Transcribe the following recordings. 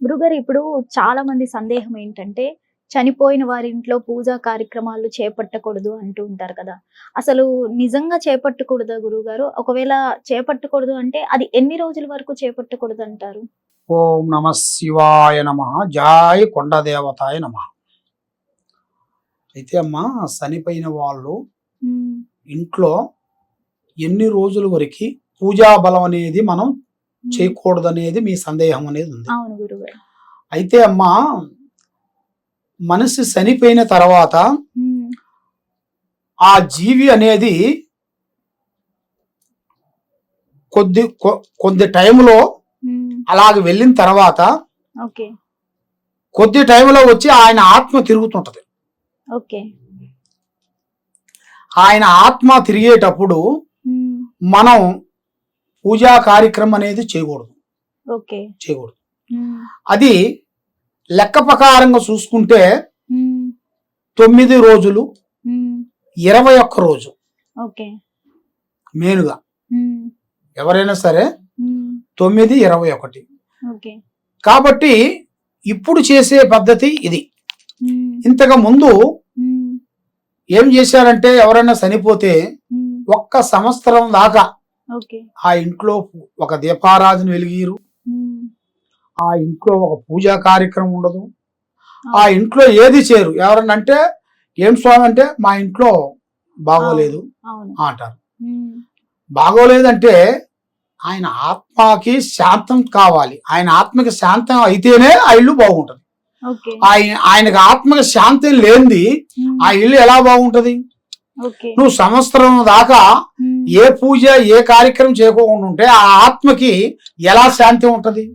గురుగారు ఇప్పుడు చాలా మంది సందేహం ఏంటంటే, చనిపోయిన వారి ఇంట్లో పూజా కార్యక్రమాలు చేపట్టకూడదు అంటూ ఉంటారు కదా! అసలు నిజంగా చేపట్టకూడదా గురువుగారు? ఒకవేళ చేపట్టకూడదు అంటే అది ఎన్ని రోజుల వరకు చేపట్టకూడదంటారు? ఓం నమ శివాయ నమ. జాయ్ కొండదేవతాయ నమ. అయితే అమ్మా, చనిపోయిన వాళ్ళు హ్మ్. ఇంట్లో ఎన్ని రోజుల వరకు పూజా బలం అనేది మనం హ్మ్. చేయకూడదనేది మీ సందేహం అనేది ఉంది. అవును గురుగారు. అయితే అమ్మా, మనిషి చనిపోయిన తర్వాత హ్మ్. ఆ జీవి అనేది కొద్ది టైంలో హ్మ్. అలాగ వెళ్ళిన తర్వాత ఓకే. కొద్ది టైంలో వచ్చి ఆయన ఆత్మ తిరుగుతుంటది. ఓకే. ఆయన ఆత్మ తిరిగేటప్పుడు హ్మ్. మనం పూజా కార్యక్రమం అనేది చేయకూడదు. ఓకే. చేయకూడదు. హ్మ్. అది లెక్క ప్రకారంగా చూసుకుంటే హ్మ్. 9 రోజులు, హ్మ్. 21 రోజు ఓకే. మేనుగా హ్మ్. ఎవరైనా సరే హ్మ్. 9, 21. ఓకే. కాబట్టి ఇప్పుడు చేసే పద్ధతి ఇది. హ్మ్. ఇంతకు ముందు హ్మ్. ఏం చేశారంటే, ఎవరైనా చనిపోతే హ్మ్. 1 సంవత్సరం దాకా ఓకే. ఆ ఇంట్లో ఒక దీపారాధన వెలిగిరు, హ్మ్. ఆ ఇంట్లో ఒక పూజా కార్యక్రమం ఉండదు, ఆ అవును. ఇంట్లో ఏది చేరు. ఎవరన్నా అంటే, ఏం స్వామి అంటే, మా ఇంట్లో బాగోలేదు అవును. అంటారు. హ్మ్. బాగోలేదంటే ఆయన ఆత్మకి శాంతం కావాలి. ఆయన ఆత్మకి శాంతం అయితేనే ఆ ఇల్లు బాగుంటది. ఓకే. ఆయనకి ఆత్మకి శాంతం లేనిది ఆ హ్మ్. ఇల్లు ఎలా బాగుంటది? ఓకే. నువ్వు సంవత్సరం దాకా హ్మ్. ఏ పూజ ఏ కార్యక్రమం చేయకోకుండా ఉంటే ఆ ఆత్మకి ఎలా శాంతి ఉంటది?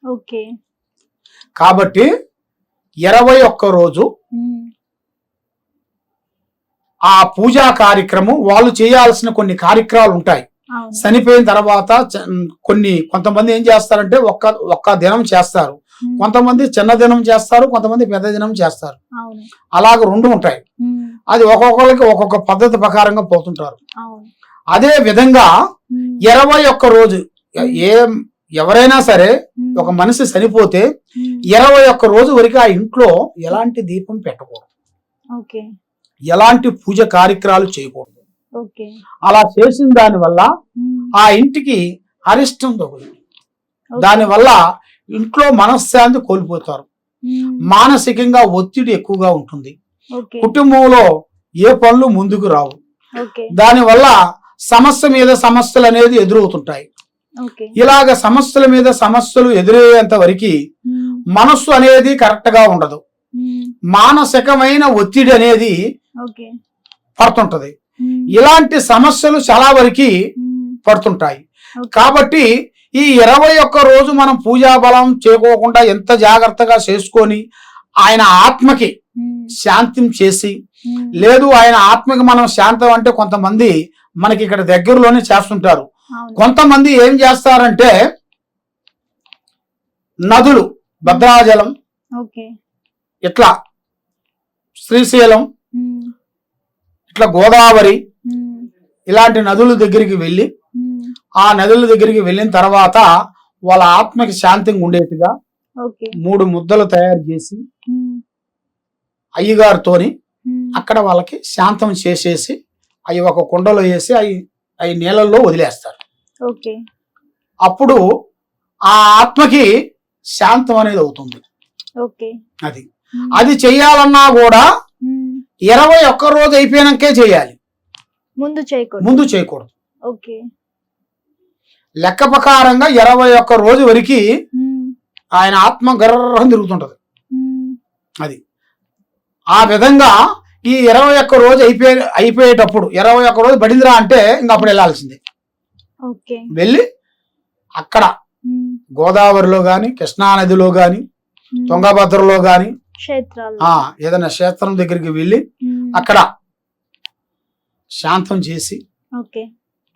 ఓకే. కాబట్టి 21 రోజు హ్మ్. ఆ పూజా కార్యక్రమం వాళ్ళు చేయాల్సిన కొన్ని కార్యక్రమాలు ఉంటాయి. అవును. చనిపోయిన తర్వాత కొంతమంది ఏం చేస్తారంటే ఒక్క దినం చేస్తారు, హ్మ్. కొంతమంది చిన్న దినం చేస్తారు, కొంతమంది పెద్ద దినం చేస్తారు. అవును. అలాగ 2 ఉంటాయి. హ్మ్. అది ఒక్కొక్కరికి ఒక్కొక్క పద్ధతి ప్రకారంగా పోతుంటారు. అవును. అదే విధంగా హ్మ్. 21 రోజు ఎవరైనా సరే హ్మ్. ఒక మనిషి చనిపోతే హ్మ్. 21 రోజు వరకు ఆ ఇంట్లో ఎలాంటి దీపం పెట్టకూడదు, ఓకే. ఎలాంటి పూజ కార్యక్రమాలు చేయకూడదు. ఓకే. అలా చేసిన దానివల్ల హ్మ్. ఆ ఇంటికి అరిష్టం తగులుతుంది. ఓకే. దానివల్ల ఇంట్లో మనశ్శాంతి కోల్పోతారు, హ్మ్. మానసికంగా ఒత్తిడి ఎక్కువగా ఉంటుంది, ఓకే. కుటుంబంలో ఏ పనులు ముందుకు రావు. ఓకే. దానివల్ల సమస్య మీద సమస్యలు అనేది ఎదురవుతుంటాయి. ఓకే. ఇలాగ సమస్యల మీద సమస్యలు ఎదురయ్యేంత వరకు హ్మ్. మనస్సు అనేది కరెక్ట్ గా ఉండదు, హ్మ్. మానసికమైన ఒత్తిడి అనేది ఓకే. పడుతుంటది. హ్మ్. ఇలాంటి సమస్యలు చాలా వరకు హ్మ్. పడుతుంటాయి. ఓకే. కాబట్టి ఈ 21 రోజు మనం పూజా బలం చేయకోకుండా ఎంత జాగ్రత్తగా చేసుకొని ఆయన ఆత్మకి హ్మ్. శాంతం చేసి, హ్మ్. లేదు ఆయన ఆత్మకి మనం శాంతం అంటే కొంతమంది మనకి ఇక్కడ దగ్గరలోనే చేస్తుంటారు. అవును. కొంతమంది ఏం చేస్తారంటే నదులు, భద్రాచలం, ఓకే. ఇట్లా శ్రీశైలం, హ్మ్. ఇట్లా గోదావరి, హ్మ్. ఇలాంటి నదుల దగ్గరికి వెళ్ళి హ్మ్. ఆ నదుల దగ్గరికి వెళ్ళిన తర్వాత వాళ్ళ ఆత్మకి శాంతంగా ఉండేట్టుగా ఓకే. 3 ముద్దలు తయారు చేసి హ్మ్. అయ్యగారితోని హ్మ్. అక్కడ వాళ్ళకి శాంతం చేసేసి అవి ఒక కుండలో వేసి అవి నీళ్ళల్లో వదిలేస్తారు. ఓకే. అప్పుడు ఆ ఆత్మకి శాంతం అనేది అవుతుంది. ఓకే. అది హ్మ్. అది చెయ్యాలన్నా కూడా హ్మ్. 21 రోజు అయిపోయినాకే చేయాలి, ముందు చేయకూడదు. ముందు చేయకూడదు. ఓకే. లెక్క ప్రకారంగా 21 రోజు వరకు హ్మ్. ఆయన ఆత్మ గర్రం తిరుగుతుంటది. హ్మ్. అది ఆ విధంగా ఈ 21 రోజు అయిపోయేటప్పుడు 21 రోజు పడిందిరా అంటే ఇంక అప్పుడు వెళ్ళాల్సిందే. ఓకే. వెళ్ళి అక్కడ హ్మ్. గోదావరిలో గాని, కృష్ణానదిలో గాని, హ్మ్. తుంగభద్రలో గాని క్షేత్రాలు. ఏదైనా క్షేత్రం దగ్గరికి వెళ్ళి హ్మ్. అక్కడ శాంతం చేసి, ఓకే.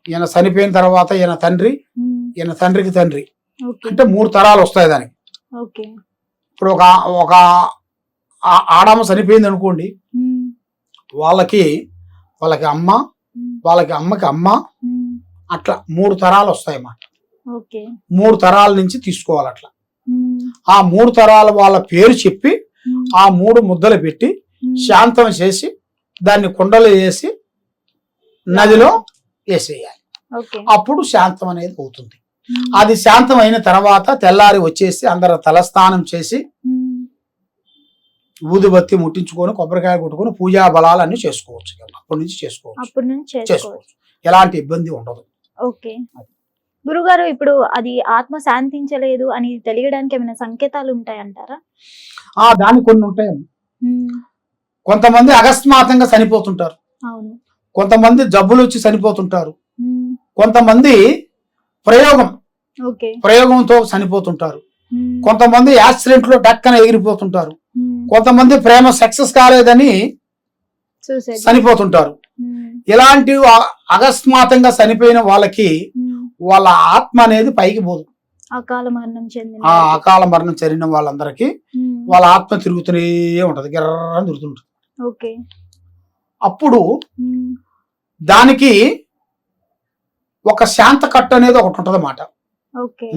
ఈయన చనిపోయిన తర్వాత ఈయన తండ్రి, హ్మ్. ఈయన తండ్రికి తండ్రి ఓకే. అంటే 3 తరాలు వస్తాయి దానికి. ఓకే. ఇప్పుడు ఒక ఆడమ్మ చనిపోయింది అనుకోండి, హ్మ్. వాళ్ళకి అమ్మ, హ్మ్. వాళ్ళకి అమ్మకి అమ్మ, హ్మ్. అట్లా 3 తరాలు వస్తాయన్నమాట. ఓకే. 3 తరాల నుంచి తీసుకోవాలి అట్లా. హ్మ్. ఆ 3 తరాల వాళ్ళ పేరు చెప్పి ఉమ్, ఆ 3 ముద్దలు పెట్టి ఉమ్. శాంతం చేసి దాన్ని కుండలో వేసి నదిలో వేసేయాలి. ఓకే. అప్పుడు శాంతం అనేది అవుతుంది. ఉమ్, అది శాంతం అయిన తర్వాత తెల్లారి వచ్చేసి అందరూ తలస్నానం చేసి ఉమ్. ఊదుబత్తి ముట్టించుకొని కొబ్బరికాయ కొట్టుకొని పూజా బలాలన్నీ చేసుకోవచ్చు. అప్పటి నుంచి చేసుకోవచ్చు. అప్పటి నుంచి చేసుకోవచ్చు. చేసుకోవచ్చు. ఎలాంటి ఇబ్బంది ఉండదు. ఓకే. గురుగారు, ఇప్పుడు అది ఆత్మ శాంతించలేదు అని తెలియడానికి ఏమైనా సంకేతాలు ఉంటాయంటారా? దానికి కొన్ని ఉంటాయి. ఉమ్, కొంతమంది అకస్మాత్తుగా చనిపోతుంటారు. అవును. కొంతమంది జబ్బులు వచ్చి చనిపోతుంటారు. ఉమ్, కొంతమంది ఓకే. ప్రయోగంతో చనిపోతుంటారు. ఉమ్, కొంతమంది యాక్సిడెంట్ లో డక్కన ఎగిరిపోతుంటారు. ఉమ్, కొంతమంది ప్రేమ సక్సెస్ కాలేదని చూసేది. చనిపోతుంటారు. ఉమ్, ఇలాంటి అకస్మాత్తుగా చనిపోయిన వాళ్ళకి ఉమ్. వాళ్ళ ఆత్మ అనేది పైకి పోదు. అకాల మరణం చెందిన ఆ వారికి. అకాల మరణం చెందిన వాళ్ళందరికీ ఉమ్, వాళ్ళ ఆత్మ తిరుగుతూనే ఉంటది, గిర్రని తిరుగుతుంటది. ఓకే. అప్పుడు ఉమ్, దానికి ఒక శాంత కట్టు అనేది ఒకటి ఉంటది అన్నమాట. ఓకే.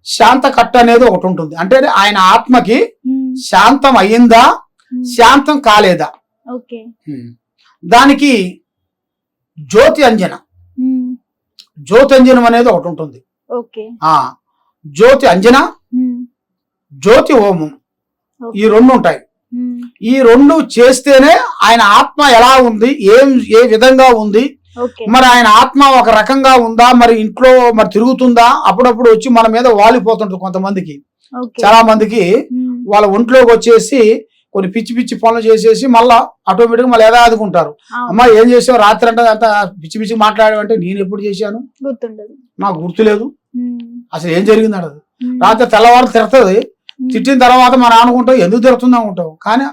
శాంత కట్టు అనేది ఒకటి ఉంటుంది. అంటే ఆయన ఆత్మకి ఉమ్, శాంతం అయ్యిందా, ఉమ్, శాంతం కాలేదా, ఓకే. దానికి జ్యోతి అంజన, ఉమ్, జ్యోతి అంజనం అనేది ఒకటి ఉంటుంది. ఓకే. ఆ జ్యోతి అంజన, ఉమ్, జ్యోతి హోమం, ఓకే. ఈ 2 ఉంటాయి. ఉమ్, ఈ 2 చేస్తేనే ఆయన ఆత్మ ఎలా ఉంది, ఏ విధంగా ఉంది, ఓకే. మరి ఆయన ఆత్మ ఒక రకంగా ఉందా, మరి ఇంట్లో మరి తిరుగుతుందా, అప్పుడప్పుడు వచ్చి మన మీద వాలిపోతుంటుంది. కొంతమందికి, ఓకే. చాలా మందికి ఉమ్, వాళ్ళ ఒంట్లోకి వచ్చేసి కొన్ని పిచ్చి పిచ్చి పనులు చేసేసి మళ్ళా ఆటోమేటిక్ మళ్ళీ యథాదుకుంటారు. అవును. అమ్మా ఏం చేసావు రాత్రి అంటే అంత పిచ్చి పిచ్చి మాట్లాడావంటే నేను ఎప్పుడు చేశాను, గుర్తుండదు. నాకు గుర్తులేదు, ఉమ్, అసలు ఏం జరిగింది అడదు. ఉమ్, రాత్రి తెల్లవారు తిడుతుంది. ఉమ్, తిట్టిన తర్వాత మనం అనుకుంటాం ఎందుకు తిడుతుందా ఉంటాం, కానీ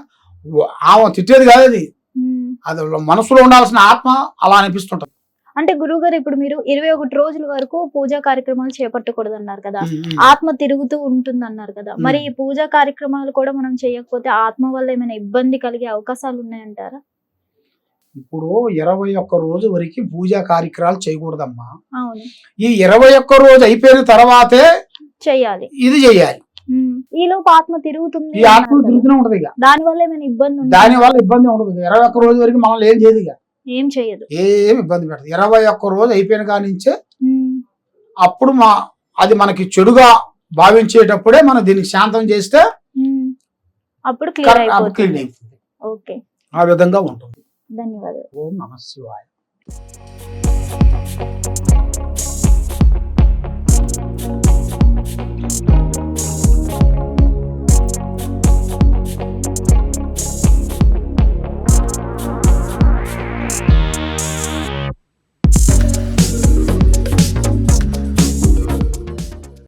ఆమె తిట్టేది కాదు అది. ఉమ్. అది మనసులో ఉండాల్సిన ఆత్మ అలా అనిపిస్తుంటది. అంటే గురువుగారు, ఇప్పుడు మీరు 21 రోజుల వరకు పూజా కార్యక్రమాలు చేపట్టకూడదు అన్నారు కదా, ఉమ్, ఉమ్. ఆత్మ తిరుగుతూ ఉంటుంది అన్నారు కదా, మరి ఈ పూజా కార్యక్రమాలు కూడా మనం చేయకపోతే ఆత్మ వల్ల ఏమైనా ఇబ్బంది కలిగే అవకాశాలు ఉన్నాయంటారా? ఇప్పుడు 21 రోజు వరకు పూజా కార్యక్రమాలు చేయకూడదమ్మా. అవును, ఈ 21 రోజు అయిపోయిన తర్వాతే చెయ్యాలి. ఇది చెయ్యాలి. ఉమ్, ఈ లోపు ఆత్మ తిరుగుతుంది ఈ ఆత్మ అన్నారు కదా, తిరుగుతూనే ఉంటది. ఇక దాని వల్ల ఏమైనా ఇబ్బంది ఉందా? దాని వల్ల ఇబ్బంది ఉండదు. 21 రోజు వరకు మనల్ని ఏం చేయదు. ఇక ఏం చెయ్యదు. ఏమి ఇబ్బంది పెట్టదు. 21 రోజు అయిపోయిన కాడి నుంచే ఉమ్, అప్పుడు అది మనకి చెడుగా భావించేటప్పుడే మనం దీనికి శాంతం చేస్తే ఉమ్, అప్పుడు క్లియర్ క్లీన్ అయిపోతుంది. అయిపోతుంది. ఓకే. ఆ విధంగా ఉంటుంది. ధన్యవాదాలు. ఓం నమః శివాయ.